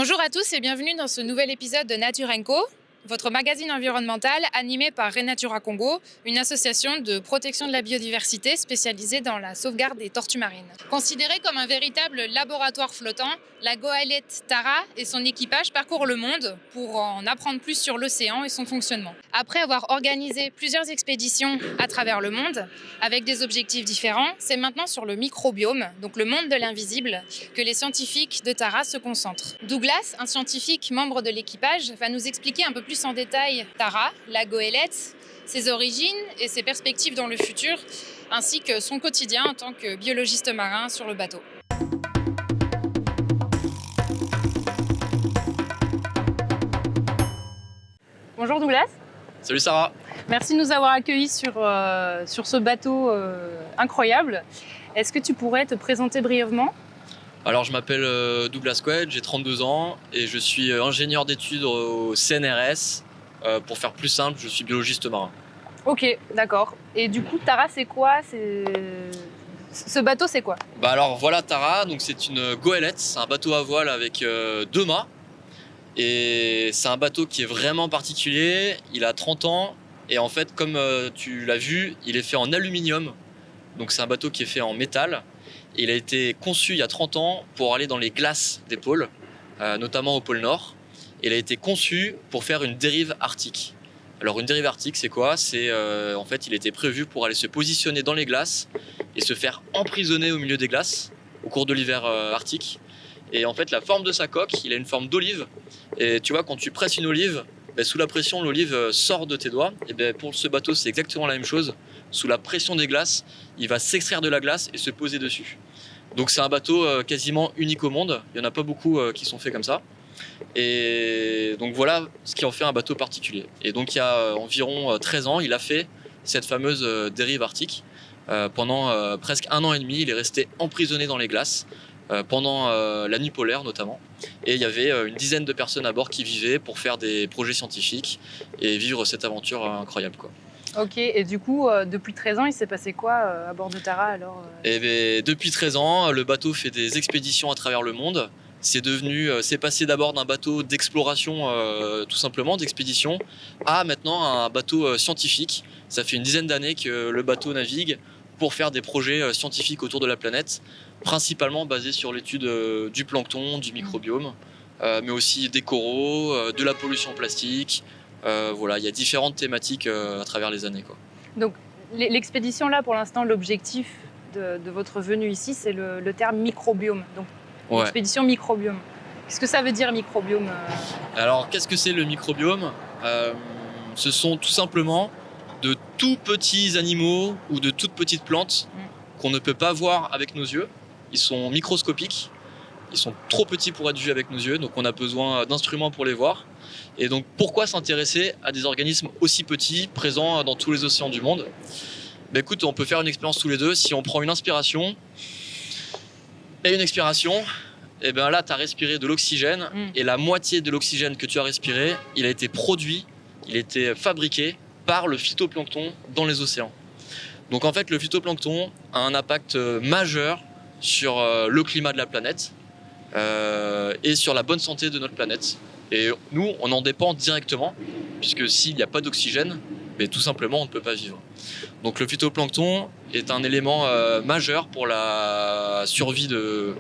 Bonjour à tous et bienvenue dans ce nouvel épisode de Nature Co, votre magazine environnemental animé par Renatura Congo, une association de protection de la biodiversité spécialisée dans la sauvegarde des tortues marines. Considérée comme un véritable laboratoire flottant, la goélette Tara et son équipage parcourent le monde pour en apprendre plus sur l'océan et son fonctionnement. Après avoir organisé plusieurs expéditions à travers le monde, avec des objectifs différents, c'est maintenant sur le microbiome, donc le monde de l'invisible, que les scientifiques de Tara se concentrent. Douglas, un scientifique membre de l'équipage, va nous expliquer un peu plus en détail Tara, la goélette, ses origines et ses perspectives dans le futur, ainsi que son quotidien en tant que biologiste marin sur le bateau. Bonjour Douglas. Salut Sarah. Merci de nous avoir accueillis sur ce bateau incroyable. Est-ce que tu pourrais te présenter brièvement ? Alors je m'appelle Douglas Quaid, j'ai 32 ans et je suis ingénieur d'études au CNRS. Pour faire plus simple, je suis biologiste marin. Ok, d'accord. Et du coup, Tara, c'est quoi ? Ce bateau, c'est quoi ? Alors voilà Tara, donc c'est une goélette, c'est un bateau à voile avec deux mâts. Et c'est un bateau qui est vraiment particulier, il a 30 ans et en fait comme tu l'as vu, il est fait en aluminium. Donc c'est un bateau qui est fait en métal. Il a été conçu il y a 30 ans pour aller dans les glaces des pôles, notamment au pôle Nord. Il a été conçu pour faire une dérive arctique. Alors une dérive arctique, c'est quoi ? En fait, il était prévu pour aller se positionner dans les glaces et se faire emprisonner au milieu des glaces au cours de l'hiver arctique. Et en fait, la forme de sa coque, il a une forme d'olive. Et tu vois, quand tu presses une olive, sous la pression, l'olive sort de tes doigts. Et pour ce bateau, c'est exactement la même chose. Sous la pression des glaces, il va s'extraire de la glace et se poser dessus. Donc c'est un bateau quasiment unique au monde. Il n'y en a pas beaucoup qui sont faits comme ça. Et donc voilà ce qui en fait un bateau particulier. Et donc il y a environ 13 ans, il a fait cette fameuse dérive arctique. Pendant presque 1 an et demi, il est resté emprisonné dans les glaces. Pendant la nuit polaire notamment. Et il y avait une dizaine de personnes à bord qui vivaient pour faire des projets scientifiques et vivre cette aventure incroyable, quoi. Ok, et du coup, depuis 13 ans, il s'est passé quoi à bord de Tara alors Depuis 13 ans, le bateau fait des expéditions à travers le monde. C'est passé d'abord d'un bateau d'exploration, tout simplement, d'expédition, à maintenant un bateau scientifique. Ça fait une dizaine d'années que le bateau navigue pour faire des projets scientifiques autour de la planète, principalement basés sur l'étude du plancton, du microbiome, mais aussi des coraux, de la pollution plastique. Voilà, il y a différentes thématiques à travers les années, quoi. Donc l'expédition là, pour l'instant, l'objectif de votre venue ici, c'est le terme microbiome. Donc Ouais. expédition microbiome. Qu'est-ce que ça veut dire microbiome Alors, qu'est-ce que c'est le microbiome ? Ce sont tout simplement de tout petits animaux ou de toutes petites plantes qu'on ne peut pas voir avec nos yeux. Ils sont microscopiques, ils sont trop petits pour être vus avec nos yeux, donc on a besoin d'instruments pour les voir. Et donc pourquoi s'intéresser à des organismes aussi petits, présents dans tous les océans du monde ? Écoute, on peut faire une expérience tous les deux. Si on prend une inspiration et une expiration, et là tu as respiré de l'oxygène, et la moitié de l'oxygène que tu as respiré, il a été produit, il a été fabriqué par le phytoplancton dans les océans. Donc en fait, le phytoplancton a un impact majeur sur le climat de la planète et sur la bonne santé de notre planète. Et nous, on en dépend directement, puisque s'il n'y a pas d'oxygène, tout simplement, on ne peut pas vivre. Donc le phytoplancton est un élément majeur pour la survie de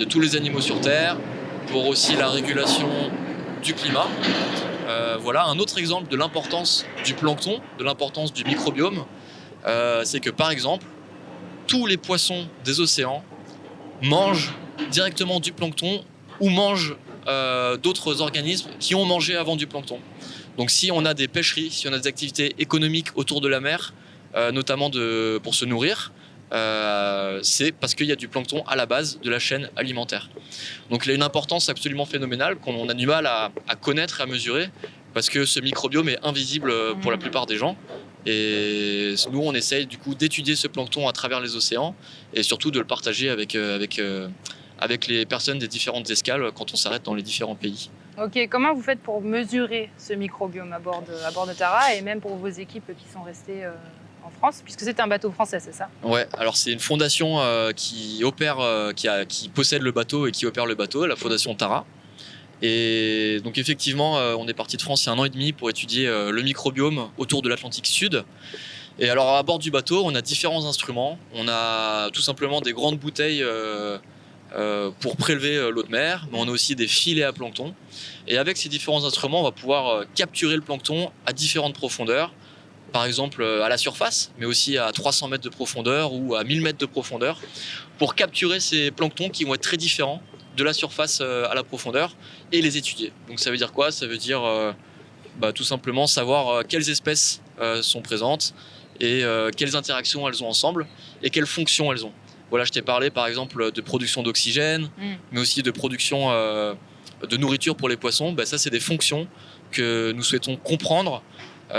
tous les animaux sur Terre, pour aussi la régulation du climat. Voilà un autre exemple de l'importance du plancton, de l'importance du microbiome. C'est que par exemple, tous les poissons des océans mangent directement du plancton ou mangent d'autres organismes qui ont mangé avant du plancton. Donc si on a des pêcheries, si on a des activités économiques autour de la mer, notamment pour se nourrir, c'est parce qu'il y a du plancton à la base de la chaîne alimentaire. Donc il a une importance absolument phénoménale qu'on a du mal à connaître et à mesurer, parce que ce microbiome est invisible pour la plupart des gens. Et nous, on essaye du coup d'étudier ce plancton à travers les océans et surtout de le partager avec les personnes des différentes escales quand on s'arrête dans les différents pays. Ok, comment vous faites pour mesurer ce microbiome à bord de Tara et même pour vos équipes qui sont restées en France, puisque c'est un bateau français, c'est ça ? Ouais, alors c'est une fondation qui possède le bateau et qui opère le bateau, la fondation Tara. Et donc effectivement, on est parti de France il y a 1 an et demi pour étudier le microbiome autour de l'Atlantique Sud. Et alors à bord du bateau, on a différents instruments. On a tout simplement des grandes bouteilles pour prélever l'eau de mer, mais on a aussi des filets à plancton. Et avec ces différents instruments, on va pouvoir capturer le plancton à différentes profondeurs, par exemple à la surface, mais aussi à 300 mètres de profondeur ou à 1000 mètres de profondeur, pour capturer ces planctons qui vont être très différents de la surface à la profondeur et les étudier. Donc ça veut dire quoi? Ça veut dire tout simplement savoir quelles espèces sont présentes et quelles interactions elles ont ensemble et quelles fonctions elles ont. Voilà, je t'ai parlé par exemple de production d'oxygène, mais aussi de production de nourriture pour les poissons. Ça, c'est des fonctions que nous souhaitons comprendre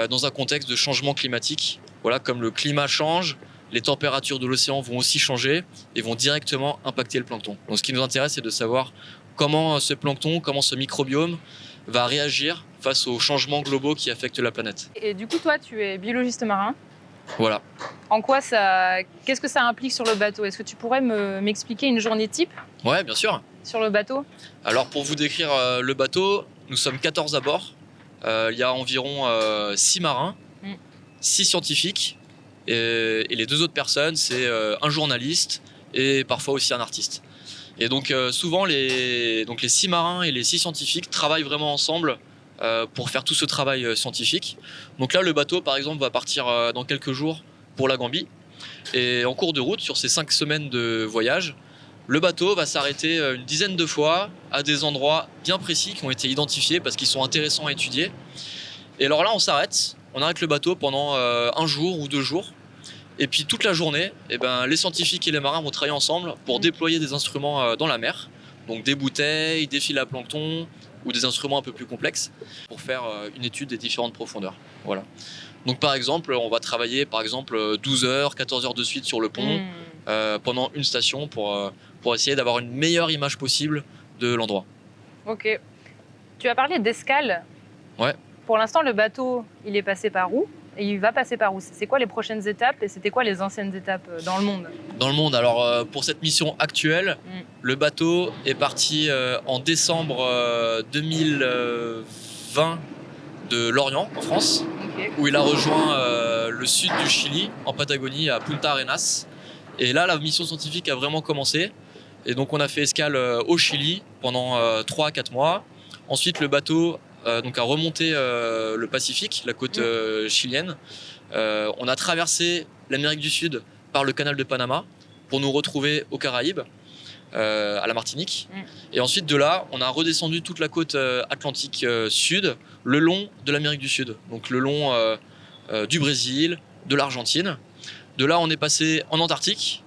dans un contexte de changement climatique. Voilà, comme le climat change, les températures de l'océan vont aussi changer et vont directement impacter le plancton. Donc ce qui nous intéresse, c'est de savoir comment ce plancton, comment ce microbiome va réagir face aux changements globaux qui affectent la planète. Et du coup, toi, tu es biologiste marin. Voilà. Qu'est-ce que ça implique sur le bateau? Est-ce que tu pourrais m'expliquer une journée type? Ouais, bien sûr. Sur le bateau? Alors pour vous décrire le bateau, nous sommes 14 à bord. Il y a environ 6 marins, 6 scientifiques et les 2 autres personnes, c'est un journaliste et parfois aussi un artiste. Et donc souvent les 6 marins et les 6 scientifiques travaillent vraiment ensemble pour faire tout ce travail scientifique. Donc là, le bateau, par exemple, va partir dans quelques jours pour la Gambie. Et en cours de route, sur ces 5 semaines de voyage, le bateau va s'arrêter une dizaine de fois à des endroits bien précis qui ont été identifiés parce qu'ils sont intéressants à étudier. Et alors là, on arrête le bateau pendant 1 jour ou 2 jours. Et puis toute la journée, les scientifiques et les marins vont travailler ensemble pour déployer des instruments dans la mer. Donc des bouteilles, des filets à plancton, ou des instruments un peu plus complexes pour faire une étude des différentes profondeurs. Voilà. Donc par exemple, on va travailler 12 heures, 14 heures de suite sur le pont pendant une station pour essayer d'avoir une meilleure image possible de l'endroit. Ok. Tu as parlé d'escale. Ouais. Pour l'instant, le bateau, il est passé par où? Et il va passer par où? C'est quoi les prochaines étapes et c'était quoi les anciennes étapes dans le monde? Dans le monde, alors pour cette mission actuelle, le bateau est parti en décembre 2020 de Lorient, en France, où il a rejoint le sud du Chili, en Patagonie, à Punta Arenas. Et là, la mission scientifique a vraiment commencé. Et donc on a fait escale au Chili pendant 3 à 4 mois. Ensuite, le bateau a remonté le Pacifique, la côte chilienne. On a traversé l'Amérique du Sud par le canal de Panama pour nous retrouver aux Caraïbes, à la Martinique. Et ensuite de là, on a redescendu toute la côte Atlantique Sud, le long de l'Amérique du Sud. Donc le long du Brésil, de l'Argentine. De là, on est passé en Antarctique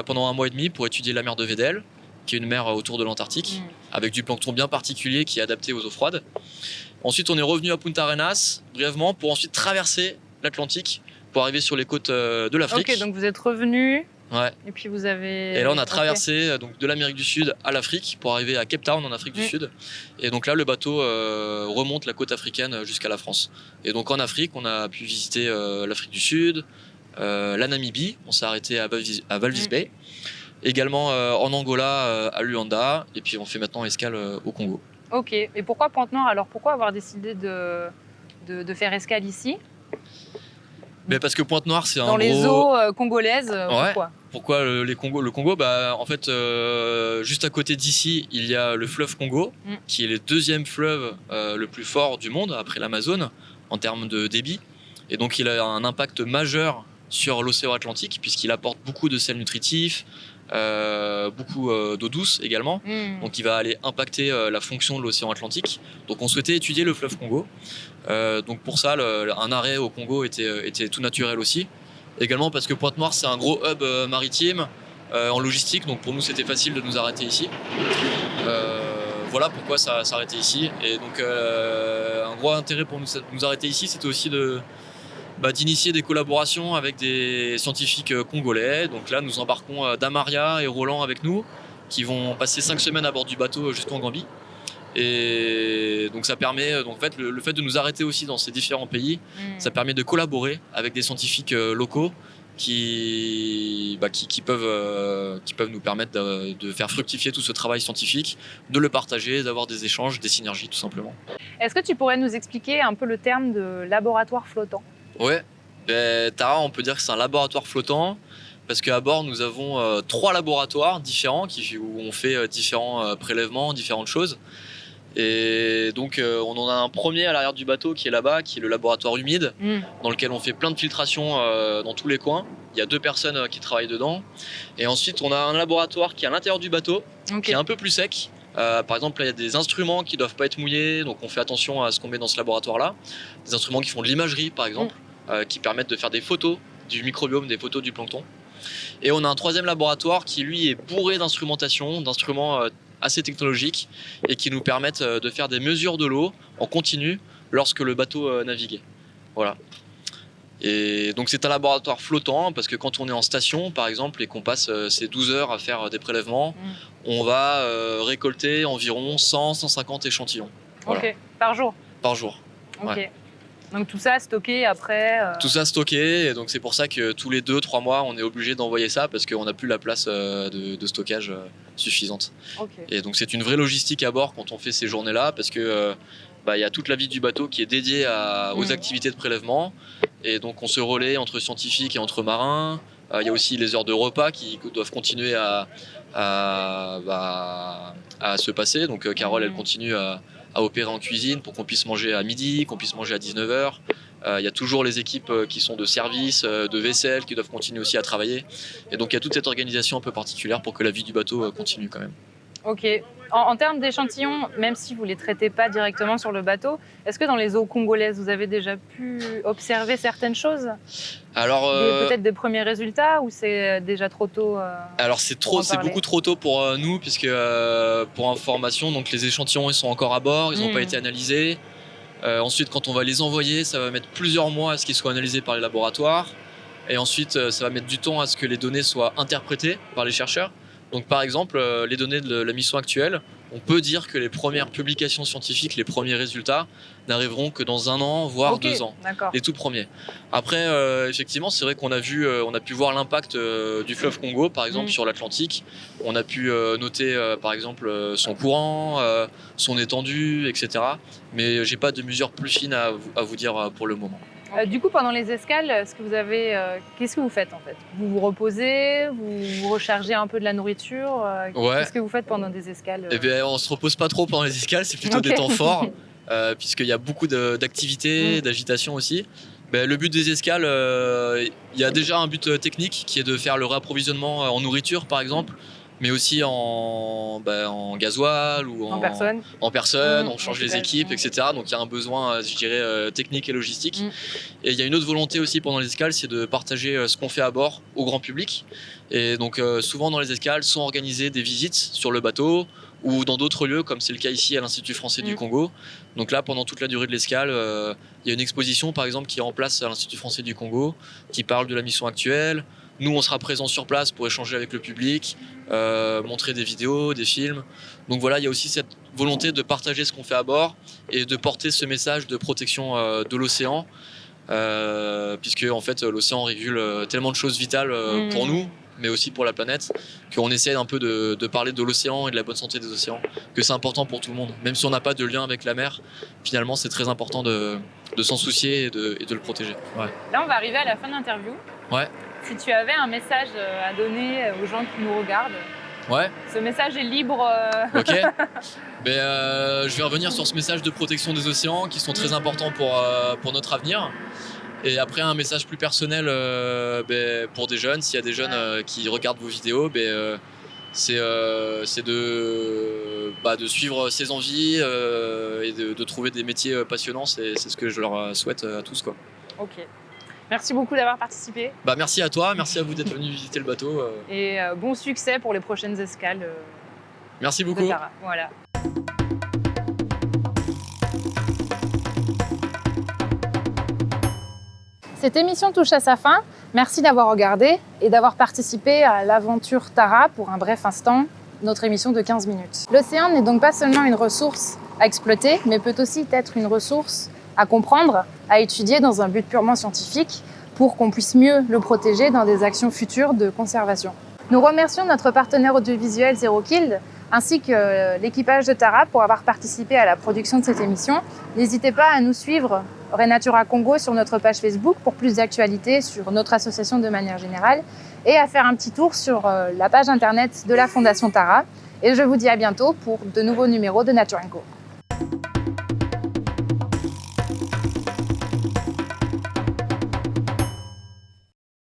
pendant 1 mois et demi pour étudier la mer de Weddell, qui est une mer autour de l'Antarctique, avec du plancton bien particulier qui est adapté aux eaux froides. Ensuite, on est revenu à Punta Arenas, brièvement, pour ensuite traverser l'Atlantique pour arriver sur les côtes de l'Afrique. Ok, donc vous êtes revenu. Ouais. Et puis vous avez... Et là, on a traversé donc, de l'Amérique du Sud à l'Afrique pour arriver à Cape Town, en Afrique du Sud. Et donc là, le bateau remonte la côte africaine jusqu'à la France. Et donc en Afrique, on a pu visiter l'Afrique du Sud, la Namibie, on s'est arrêté à Walvis Bay. Également en Angola, à Luanda, et puis on fait maintenant escale au Congo. Ok, et pourquoi Pointe-Noire alors? Pourquoi avoir décidé de faire escale ici? Mais parce que Pointe-Noire, c'est dans les eaux congolaises, pourquoi le Congo, en fait, juste à côté d'ici, il y a le fleuve Congo, qui est le 2e fleuve le plus fort du monde, après l'Amazone, en termes de débit. Et donc il a un impact majeur sur l'océan Atlantique, puisqu'il apporte beaucoup de sels nutritifs, beaucoup d'eau douce également. Donc il va aller impacter la fonction de l'océan Atlantique. Donc on souhaitait étudier le fleuve Congo. Donc pour ça, un arrêt au Congo était tout naturel aussi. Également parce que Pointe-Noire, c'est un gros hub maritime en logistique. Donc pour nous, c'était facile de nous arrêter ici. Voilà pourquoi ça s'arrêtait ici. Et donc un gros intérêt pour nous arrêter ici, c'était aussi d'initier des collaborations avec des scientifiques congolais. Donc là, nous embarquons Damaria et Roland avec nous, qui vont passer 5 semaines à bord du bateau jusqu'en Gambie. Et donc ça permet, donc en fait, le fait de nous arrêter aussi dans ces différents pays, ça permet de collaborer avec des scientifiques locaux qui peuvent nous permettre de faire fructifier tout ce travail scientifique, de le partager, d'avoir des échanges, des synergies tout simplement. Est-ce que tu pourrais nous expliquer un peu le terme de laboratoire flottant? Ouais, Tara, on peut dire que c'est un laboratoire flottant parce qu'à bord nous avons 3 laboratoires différents où on fait différents prélèvements, différentes choses. Et donc on en a un premier à l'arrière du bateau qui est là-bas, qui est le laboratoire humide, dans lequel on fait plein de filtrations dans tous les coins. Il y a 2 personnes qui travaillent dedans. Et ensuite on a un laboratoire qui est à l'intérieur du bateau, qui est un peu plus sec. Par exemple, là, il y a des instruments qui ne doivent pas être mouillés, donc on fait attention à ce qu'on met dans ce laboratoire-là. Des instruments qui font de l'imagerie, par exemple, qui permettent de faire des photos du microbiome, des photos du plancton. Et on a un 3e laboratoire qui, lui, est bourré d'instrumentation, d'instruments assez technologiques et qui nous permettent de faire des mesures de l'eau en continu lorsque le bateau naviguait. Voilà. Et donc c'est un laboratoire flottant parce que quand on est en station par exemple et qu'on passe ces 12 heures à faire des prélèvements, on va récolter environ 100-150 échantillons. Voilà. Ok, par jour? Par jour. Ok. Ouais. Donc tout ça stocké après Tout ça stocké, et donc c'est pour ça que tous les 2-3 mois on est obligé d'envoyer ça parce qu'on n'a plus la place de stockage suffisante. Okay. Et donc c'est une vraie logistique à bord quand on fait ces journées-là parce que y a toute la vie du bateau qui est dédiée aux activités de prélèvement, et donc on se relaie entre scientifiques et entre marins. Il y a aussi les heures de repas qui doivent continuer à se passer. Donc Carole elle continue à opérer en cuisine pour qu'on puisse manger à midi, qu'on puisse manger à 19h. Il y a toujours les équipes qui sont de service, de vaisselle, qui doivent continuer aussi à travailler. Et donc il y a toute cette organisation un peu particulière pour que la vie du bateau continue quand même. Ok. En termes d'échantillons, même si vous ne les traitez pas directement sur le bateau, est-ce que dans les eaux congolaises, vous avez déjà pu observer certaines choses? Alors, peut-être des premiers résultats, ou c'est déjà trop tôt? Alors c'est beaucoup trop tôt pour nous, puisque pour information, donc les échantillons ils sont encore à bord, ils n'ont pas été analysés. Ensuite, quand on va les envoyer, ça va mettre plusieurs mois à ce qu'ils soient analysés par les laboratoires. Et ensuite, ça va mettre du temps à ce que les données soient interprétées par les chercheurs. Donc par exemple, les données de la mission actuelle, on peut dire que les premières publications scientifiques, les premiers résultats, n'arriveront que dans 1 an, voire 2 ans. Les tout premiers. Après, effectivement, c'est vrai qu'on a pu voir l'impact du fleuve Congo, par exemple, sur l'Atlantique. On a pu noter, par exemple, son courant, son étendue, etc. Mais j'ai pas de mesures plus fines à vous dire pour le moment. Du coup, pendant les escales, qu'est-ce que vous faites en fait? Vous vous reposez, vous rechargez un peu de la nourriture? Qu'est-ce que vous faites pendant des escales? Eh bien, on se repose pas trop pendant les escales, c'est plutôt des temps forts, puisqu'il y a beaucoup d'activités, d'agitation aussi. Le but des escales, il y a déjà un but technique qui est de faire le réapprovisionnement en nourriture par exemple, mais aussi en gasoil ou en personne, on change les équipes, etc. Donc il y a un besoin, je dirais, technique et logistique. Et il y a une autre volonté aussi pendant les escales, c'est de partager ce qu'on fait à bord au grand public. Et donc souvent dans les escales sont organisées des visites sur le bateau ou dans d'autres lieux, comme c'est le cas ici à l'Institut français du Congo. Donc là, pendant toute la durée de l'escale, il y a une exposition par exemple qui est en place à l'Institut français du Congo, qui parle de la mission actuelle. Nous, on sera présents sur place pour échanger avec le public, montrer des vidéos, des films. Donc voilà, il y a aussi cette volonté de partager ce qu'on fait à bord et de porter ce message de protection de l'océan, puisque en fait, l'océan régule tellement de choses vitales pour nous, mais aussi pour la planète, qu'on essaie un peu de parler de l'océan et de la bonne santé des océans, que c'est important pour tout le monde. Même si on n'a pas de lien avec la mer, finalement, c'est très important de s'en soucier et de le protéger. Ouais. Là, on va arriver à la fin de l'interview. Ouais. Si tu avais un message à donner aux gens qui nous regardent, ce message est libre. Ok. Je vais revenir sur ce message de protection des océans qui sont très importants pour notre avenir. Et après, un message plus personnel pour des jeunes, s'il y a des jeunes qui regardent vos vidéos, c'est de suivre ses envies et de trouver des métiers passionnants. C'est ce que je leur souhaite à tous, quoi. Ok. Merci beaucoup d'avoir participé. Merci à toi, merci à vous d'être venu visiter le bateau. Et bon succès pour les prochaines escales. Merci beaucoup. Voilà. Cette émission touche à sa fin. Merci d'avoir regardé et d'avoir participé à l'aventure Tara pour un bref instant, notre émission de 15 minutes. L'océan n'est donc pas seulement une ressource à exploiter, mais peut aussi être une ressource à comprendre, à étudier dans un but purement scientifique, pour qu'on puisse mieux le protéger dans des actions futures de conservation. Nous remercions notre partenaire audiovisuel Zero Kill ainsi que l'équipage de Tara pour avoir participé à la production de cette émission. N'hésitez pas à nous suivre Renatura Congo sur notre page Facebook pour plus d'actualités sur notre association de manière générale et à faire un petit tour sur la page internet de la Fondation Tara. Et je vous dis à bientôt pour de nouveaux numéros de Nature & Co.